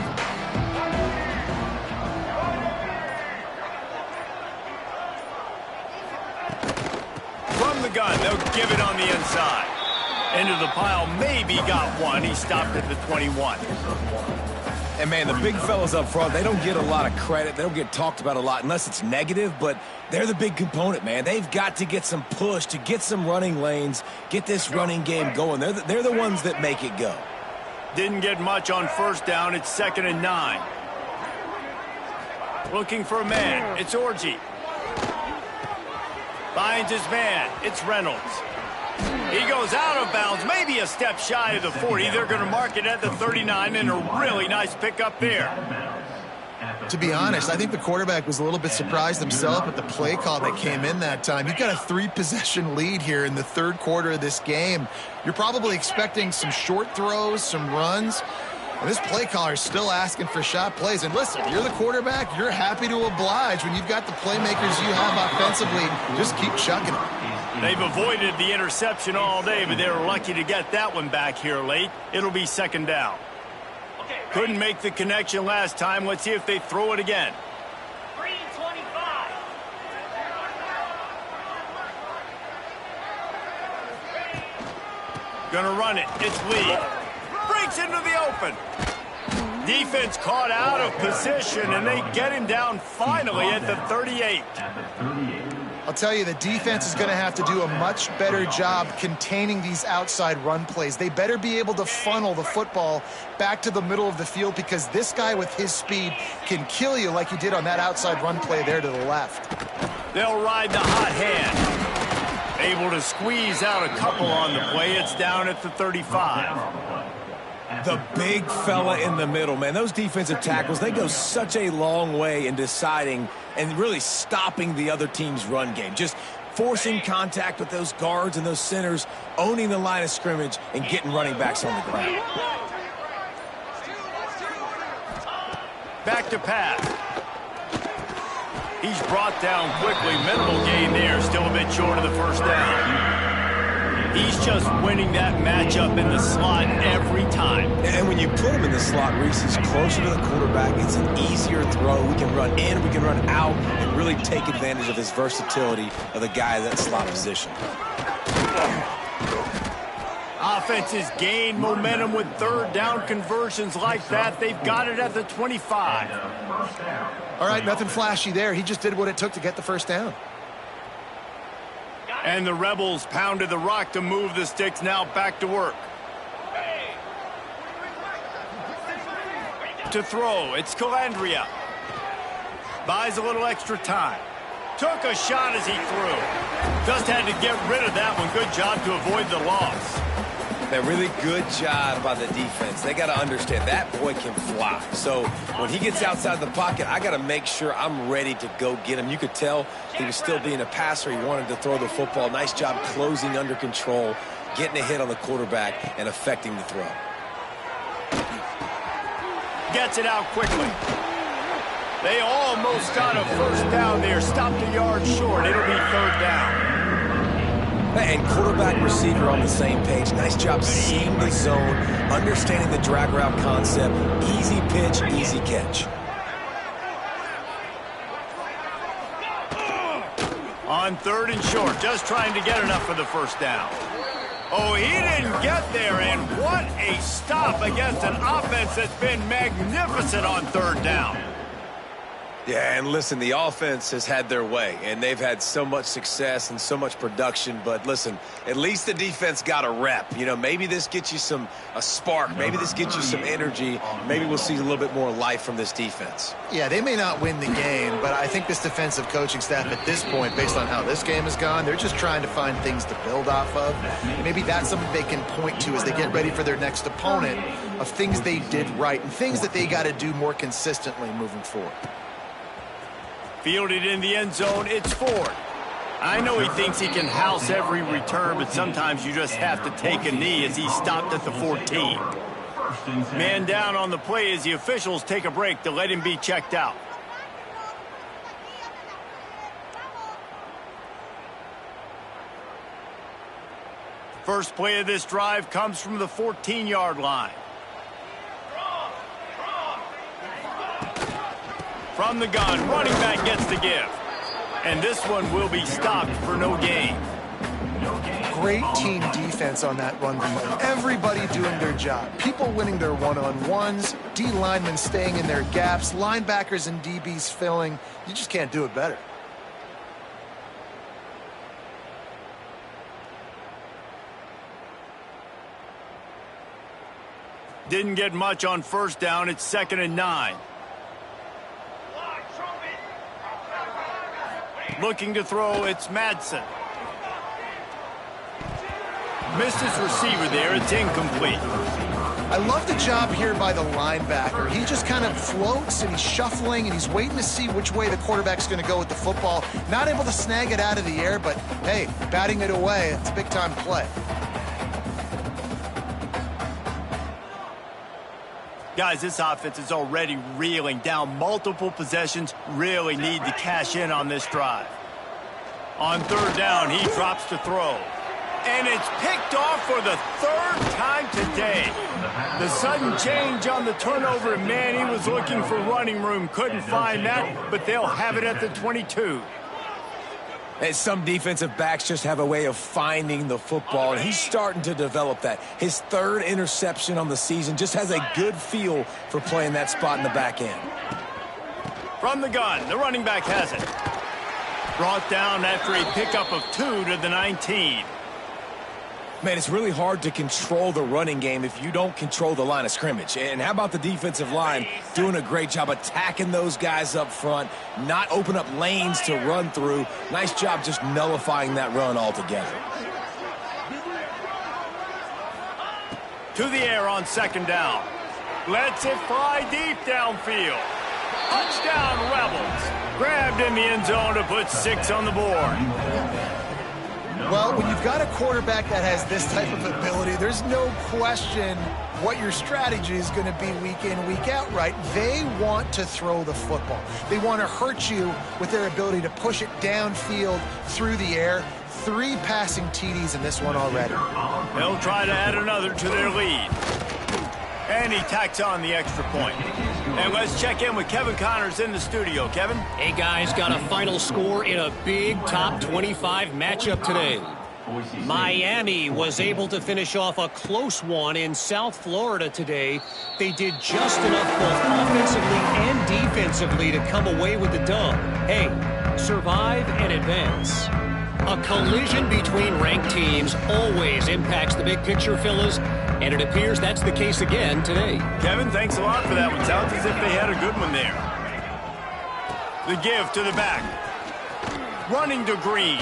From the gun, they'll give it on the inside. Into the pile, maybe got one. He stopped at the 21. And, man, the big fellas up front, they don't get a lot of credit. They don't get talked about a lot unless it's negative, but they're the big component, man. They've got to get some push to get some running lanes, get this running game going. They're the ones that make it go. Didn't get much on first down. It's 2nd and 9. Looking for a man. It's Orji. Finds his man. It's Reynolds. He goes out of bounds, maybe a step shy of the 40. They're going to mark it at the 39, and a really nice pickup there. To be honest, I think the quarterback was a little bit surprised himself at the play call that came in that time. You've got a 3-possession lead here in the third quarter of this game. You're probably expecting some short throws, some runs. And this play caller is still asking for shot plays. And listen, you're the quarterback. You're happy to oblige when you've got the playmakers you have offensively. Just keep chucking them. They've avoided the interception all day, but they were lucky to get that one back here late. It'll be 2nd down. Couldn't make the connection last time. Let's see if they throw it again. 325. Gonna run it. It's Lee. Breaks into the open. Defense caught out of position, and they get him down finally at the 38. I'll tell you, the defense is going to have to do a much better job containing these outside run plays. They better be able to funnel the football back to the middle of the field, because this guy with his speed can kill you like he did on that outside run play there to the left. They'll ride the hot hand. Able to squeeze out a couple on the play. It's down at the 35. The big fella in the middle, man. Those defensive tackles, they go such a long way in deciding and really stopping the other team's run game. Just forcing contact with those guards and those centers, owning the line of scrimmage, and getting running backs on the ground. Back to pass. He's brought down quickly. Minimal gain there. Still a bit short of the first down. He's just winning that matchup in the slot every time. And when you put him in the slot, Reese, he's closer to the quarterback. It's an easier throw. We can run in, we can run out, and really take advantage of his versatility of the guy in that slot position. Offenses gain momentum with third down conversions like that. They've got it at the 25. All right, nothing flashy there. He just did what it took to get the first down. And the Rebels pounded the rock to move the sticks. Now back to work. To throw, it's Calandria. Buys a little extra time. Took a shot as he threw. Just had to get rid of that one. Good job to avoid the loss. A really good job by the defense. They got to understand that boy can fly. So when he gets outside the pocket, I got to make sure I'm ready to go get him. You could tell he was still being a passer. He wanted to throw the football. Nice job closing under control, getting a hit on the quarterback, and affecting the throw. Gets it out quickly. They almost got a first down there. Stopped a yard short. It'll be third down. And quarterback receiver on the same page. Nice job seeing the zone, understanding the drag route concept. Easy pitch, easy catch. On third and short, just trying to get enough for the first down. Oh, he didn't get there, and what a stop against an offense that's been magnificent on third down. Yeah, and listen, the offense has had their way, and they've had so much success and so much production. But listen, at least the defense got a rep. You know, maybe this gets you a spark. Maybe this gets you some energy. Maybe we'll see a little bit more life from this defense. Yeah, they may not win the game, but I think this defensive coaching staff at this point, based on how this game has gone, they're just trying to find things to build off of. Maybe that's something they can point to as they get ready for their next opponent, of things they did right and things that they got to do more consistently moving forward. Fielded in the end zone, it's Ford. I know he thinks he can house every return, but sometimes you just have to take a knee as he stopped at the 14. Man down on the play as the officials take a break to let him be checked out. First play of this drive comes from the 14-yard line. From the gun, running back gets the give. And this one will be stopped for no gain. Great team defense on that run. Everybody doing their job. People winning their one-on-ones, D linemen staying in their gaps, linebackers and DBs filling. You just can't do it better. Didn't get much on first down. It's 2nd and 9. Looking to throw, it's Madsen. Missed his receiver there. It's incomplete. I love the job here by the linebacker. He just kind of floats and he's shuffling and he's waiting to see which way the quarterback's going to go with the football. Not able to snag it out of the air, but hey, batting it away, it's a big-time play. Guys, this offense is already reeling down multiple possessions. Really need to cash in on this drive. On third down, he drops to throw. And it's picked off for the third time today. The sudden change on the turnover, man, he was looking for running room. Couldn't find that, but they'll have it at the 22. And some defensive backs just have a way of finding the football, and he's starting to develop that. His third interception on the season, just has a good feel for playing that spot in the back end. From the gun, the running back has it. Brought down after a pickup of 2 to the 19. Man, it's really hard to control the running game if you don't control the line of scrimmage. And how about the defensive line doing a great job attacking those guys up front, not open up lanes to run through. Nice job just nullifying that run altogether. To the air on 2nd down. Lets it fly deep downfield. Touchdown, Rebels. Grabbed in the end zone to put 6 on the board. Well, when you've got a quarterback that has this type of ability, there's no question what your strategy is going to be week in, week out, right? They want to throw the football. They want to hurt you with their ability to push it downfield through the air. 3 passing TDs in this one already. They'll try to add another to their lead. And he tacks on the extra point. And let's check in with Kevin Connors in the studio. Kevin? Hey, guys, got a final score in a big top 25 matchup today. Miami was able to finish off a close one in South Florida today. They did just enough both offensively and defensively to come away with the dub. Hey, survive and advance. A collision between ranked teams always impacts the big picture, fellas, and it appears that's the case again today. Kevin, thanks a lot for that one. Sounds as if they had a good one there. The give to the back. Running to Green.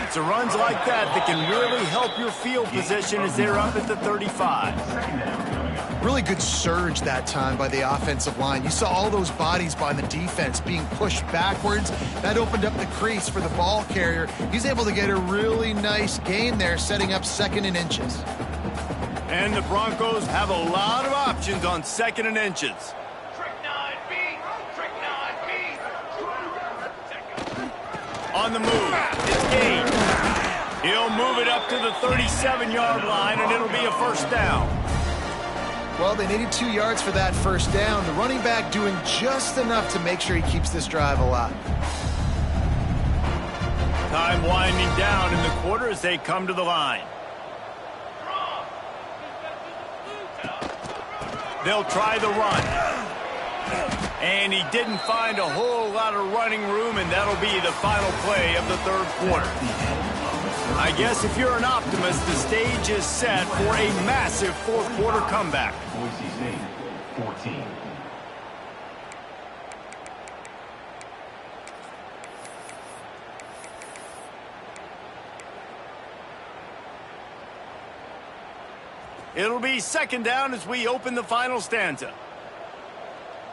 It's runs like that can really help your field position as they're up at the 35. Really good surge that time by the offensive line. You saw all those bodies by the defense being pushed backwards. That opened up the crease for the ball carrier. He's able to get a really nice gain there, setting up 2nd and inches. And the Broncos have a lot of options on 2nd and inches. Trick 9B. Trick 9B. On the move. It's gained. He'll move it up to the 37-yard line, and it'll be a 1st down. Well, they needed 2 yards for that 1st down. The running back doing just enough to make sure he keeps this drive alive. Time winding down in the quarter as they come to the line. They'll try the run. And he didn't find a whole lot of running room, and that'll be the final play of the 3rd quarter. I guess if you're an optimist, the stage is set for a massive 4th quarter comeback. Boise State, 14. It'll be 2nd down as we open the final stanza.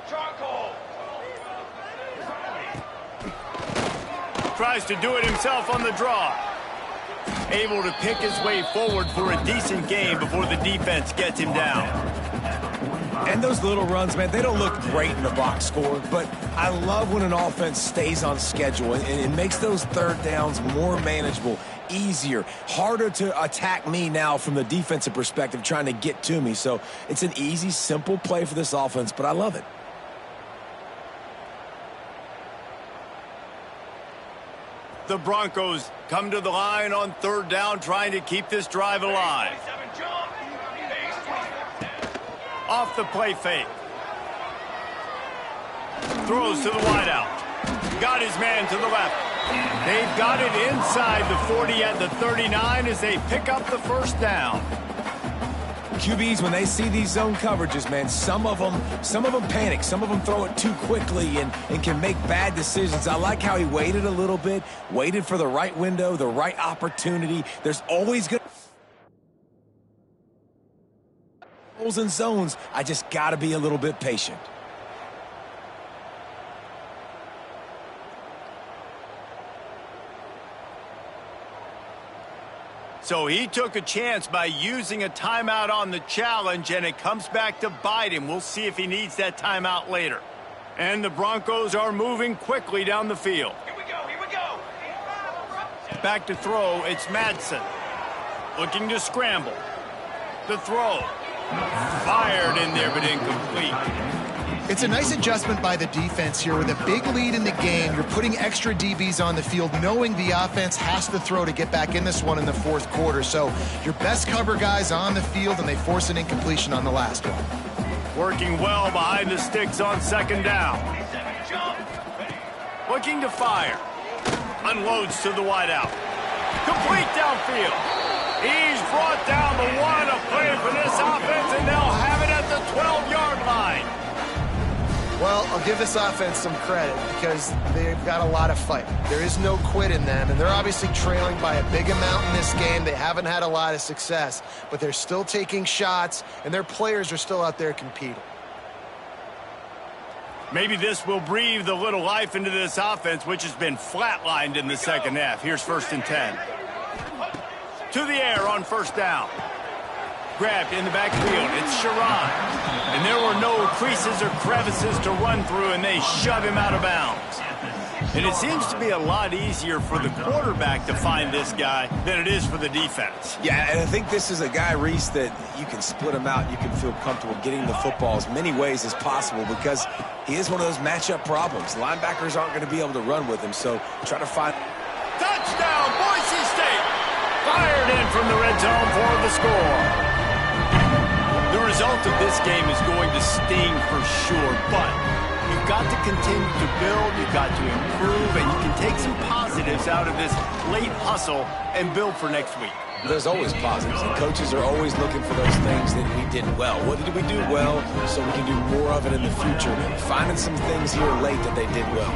Charcoal. Tries to do it himself on the draw. Able to pick his way forward for a decent gain before the defense gets him down. And those little runs, man, they don't look great in the box score, but I love when an offense stays on schedule, and it makes those 3rd downs more manageable, easier, harder to attack me now from the defensive perspective trying to get to me. So it's an easy, simple play for this offense, but I love it. The Broncos come to the line on 3rd down, trying to keep this drive alive. 27 jump. Base 27. Off the play fake. Throws to the wideout. Got his man to the left. They've got it inside the 40 at the 39 as they pick up the 1st down. QBs, when they see these zone coverages, man, some of them panic. Some of them throw it too quickly and can make bad decisions. I like how he waited a little bit, waited for the right window, the right opportunity. There's always going to be holes in zones. I just got to be a little bit patient. So he took a chance by using a timeout on the challenge, and it comes back to bite him. We'll see if he needs that timeout later. And the Broncos are moving quickly down the field. Here we go. Here we go. Back to throw, it's Madsen. Looking to scramble. The throw. Fired in there, but incomplete. It's a nice adjustment by the defense here. With a big lead in the game, you're putting extra DBs on the field, knowing the offense has to throw to get back in this one in the 4th quarter. So your best cover guys on the field, and they force an incompletion on the last one. Working well behind the sticks on 2nd down. 27 jump. Looking to fire. Unloads to the wideout. Complete downfield. He's brought down the one. A play for this offense, and they'll have it at the 12-yard line. Well, I'll give this offense some credit because they've got a lot of fight. There is no quit in them, and they're obviously trailing by a big amount in this game. They haven't had a lot of success, but they're still taking shots, and their players are still out there competing. Maybe this will breathe a little life into this offense, which has been flatlined in the second half. Here's 1st and 10. To the air on 1st down. Grabbed in the backfield. It's Sharon. And there were no creases or crevices to run through, and they shove him out of bounds. And it seems to be a lot easier for the quarterback to find this guy than it is for the defense. Yeah, and I think this is a guy, Reese, that you can split him out. You can feel comfortable getting the football as many ways as possible because he is one of those matchup problems. Linebackers aren't going to be able to run with him, so try to find... Touchdown, Boise State! Fired in from the red zone for the score. The result of this game is going to sting for sure, but you've got to continue to build, you've got to improve, and you can take some positives out of this late hustle and build for next week. There's always positives, and coaches are always looking for those things that we did well. What did we do well so we can do more of it in the future? Finding some things here late that they did well.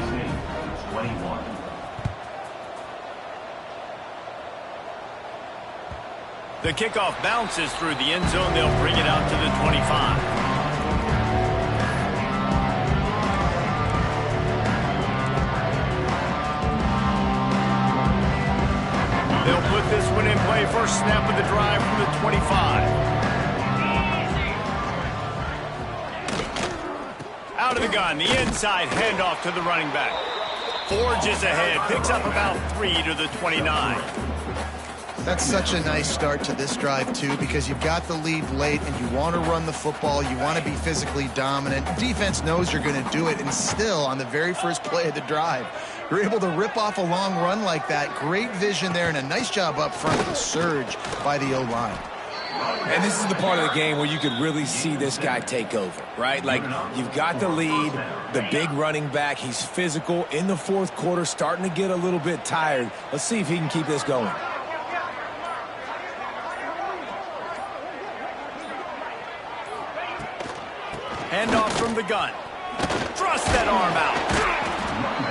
21. The kickoff bounces through the end zone. They'll bring it out to the 25. They'll put this one in play. First snap of the drive from the 25. Out of the gun, the inside handoff to the running back. Forges ahead, picks up about 3 to the 29. That's such a nice start to this drive, too, because you've got the lead late and you want to run the football. You want to be physically dominant. Defense knows you're going to do it, and still, on the very first play of the drive, you're able to rip off a long run like that. Great vision there, and a nice job up front with the surge by the O-line. And this is the part of the game where you could really see this guy take over, right? Like, you've got the lead, the big running back. He's physical in the fourth quarter, starting to get a little bit tired. Let's see if he can keep this going. Handoff from the gun. Thrust that arm out.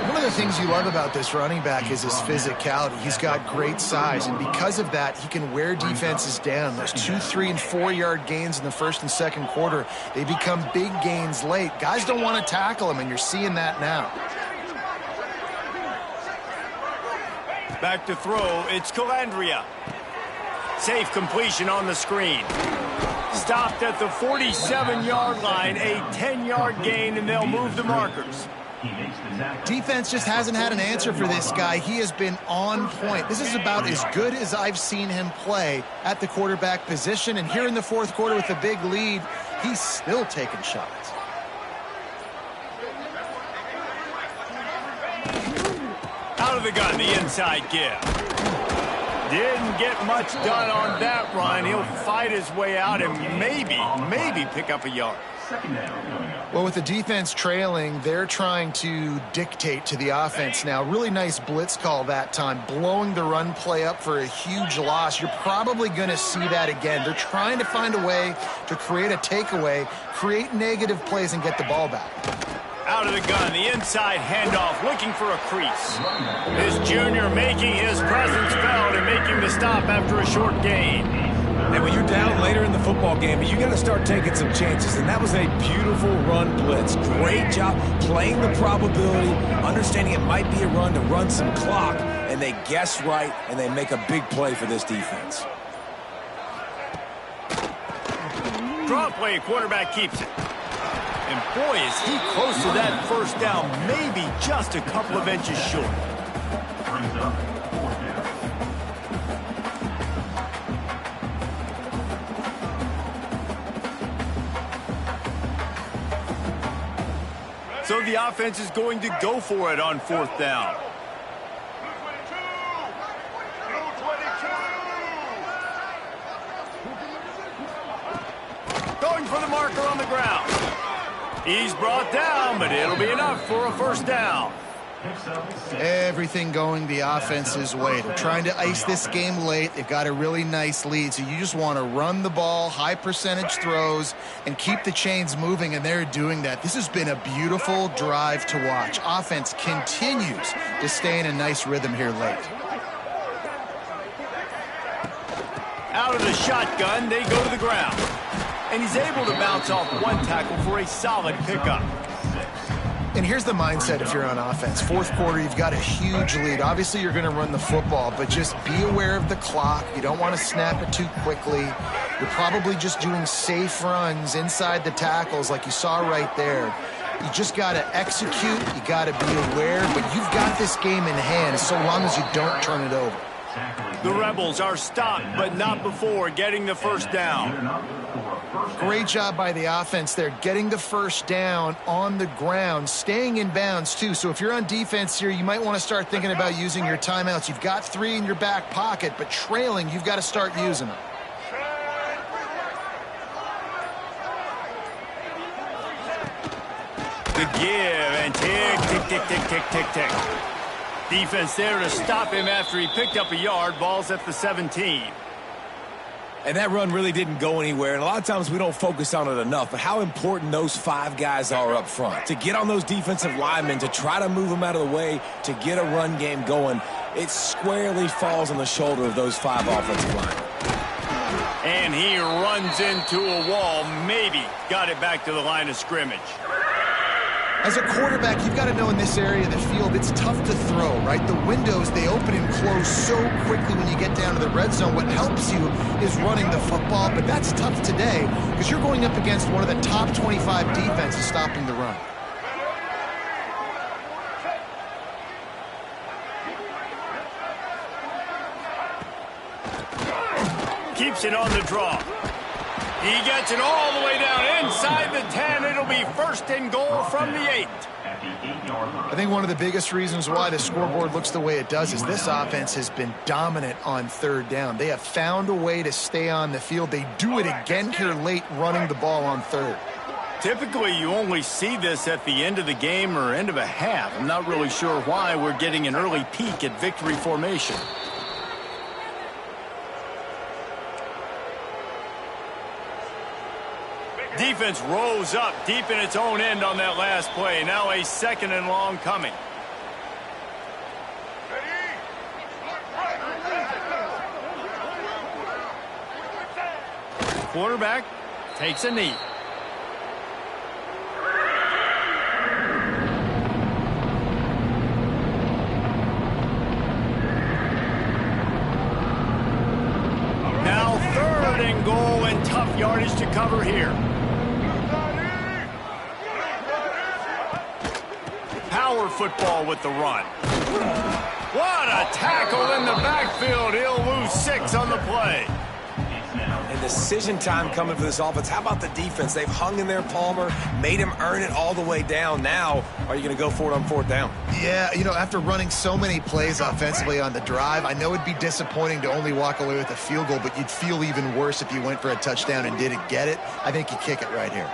One of the things you love about this running back is his physicality. He's got great size, and because of that, he can wear defenses down. Those 2, 3, and 4-yard gains in the first and second quarter, they become big gains late. Guys don't want to tackle him, and you're seeing that now. Back to throw, it's Calandria. Safe completion on the screen. Stopped at the 47-yard line, a 10-yard gain, and they'll move the markers. Defense just hasn't had an answer for this guy. He has been on point. This is about as good as I've seen him play at the quarterback position, and here in the fourth quarter with a big lead, he's still taking shots. Out of the gun, the inside give. Didn't get much done on that run. He'll fight his way out and maybe pick up a yard. Well, with the defense trailing, they're trying to dictate to the offense now. Really nice blitz call that time, blowing the run play up for a huge loss. You're probably going to see that again. They're trying to find a way to create a takeaway, create negative plays, and get the ball back. Out of the gun, the inside handoff, looking for a crease. This junior making his presence felt and making the stop after a short gain. And when you're down later in the football game, you got to start taking some chances. And that was a beautiful run blitz. Great job playing the probability, understanding it might be a run to run some clock. And they guess right, and they make a big play for this defense. Draw play, quarterback keeps it. And boy, is he close to that first down, maybe just a couple of inches short. So the offense is going to go for it on fourth down. Going for the marker on the ground. He's brought down, but it'll be enough for a first down. Everything going the offense's way. They're trying to ice this game late. They've got a really nice lead, so you just want to run the ball, high percentage throws, and keep the chains moving, and they're doing that. This has been a beautiful drive to watch. Offense continues to stay in a nice rhythm here late. Out of the shotgun, they go to the ground. And he's able to bounce off one tackle for a solid pickup. And here's the mindset if you're on offense. Fourth quarter, you've got a huge lead. Obviously, you're going to run the football, but just be aware of the clock. You don't want to snap it too quickly. You're probably just doing safe runs inside the tackles like you saw right there. You just got to execute. You got to be aware, but you've got this game in hand so long as you don't turn it over. The Rebels are stopped, but not before getting the first down. Great job by the offense there, getting the first down on the ground, staying in bounds too. So if you're on defense here, you might want to start thinking about using your timeouts. You've got 3 in your back pocket, but trailing, you've got to start using them. The give and tick, tick, tick, tick, tick, tick, tick. Defense there to stop him after he picked up a yard. Ball's at the 17. And that run really didn't go anywhere. And a lot of times we don't focus on it enough. But how important those 5 guys are up front. To get on those defensive linemen, to try to move them out of the way, to get a run game going, it squarely falls on the shoulder of those 5 offensive linemen. And he runs into a wall. Maybe got it back to the line of scrimmage. As a quarterback, you've got to know in this area of the field, it's tough to throw, right? The windows, they open and close so quickly when you get down to the red zone. What helps you is running the football, but that's tough today because you're going up against one of the top 25 defenses stopping the run. Keeps it on the draw. He gets it all the way down inside the 10. It'll be first and goal from the 8. I think one of the biggest reasons why the scoreboard looks the way it does is this offense has been dominant on third down. They have found a way to stay on the field. They do it again here late, running the ball on third. Typically, you only see this at the end of the game or end of a half. I'm not really sure why we're getting an early peek at victory formation. Defense rose up deep in its own end on that last play. Now a 2nd and long coming. Quarterback takes a knee. Now 3rd and goal and tough yardage to cover here. Power football with the run. What a tackle in the backfield. He'll lose 6 on the play. And decision time coming for this offense. How about the defense? They've hung in there, Palmer, made him earn it all the way down. Now, are you going to go for it on 4th down? Yeah, you know, after running so many plays offensively on the drive, I know it'd be disappointing to only walk away with a field goal, but you'd feel even worse if you went for a touchdown and didn't get it. I think you kick it right here.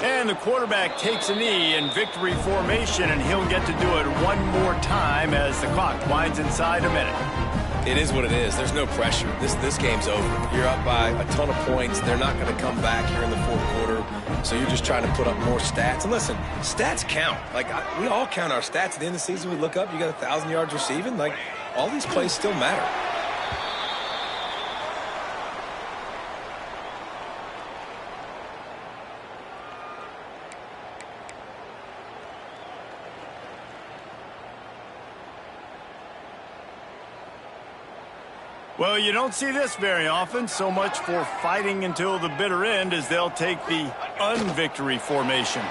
And the quarterback takes a knee in victory formation, and he'll get to do it one more time as the clock winds inside a minute. It is what it is. There's no pressure. This game's over. You're up by a ton of points. They're not going to come back here in the 4th quarter. So you're just trying to put up more stats. And listen, stats count. We all count our stats. At the end of the season, we look up, you got 1,000 yards receiving. All these plays still matter. Well, you don't see this very often. So much for fighting until the bitter end as they'll take the unvictory formation.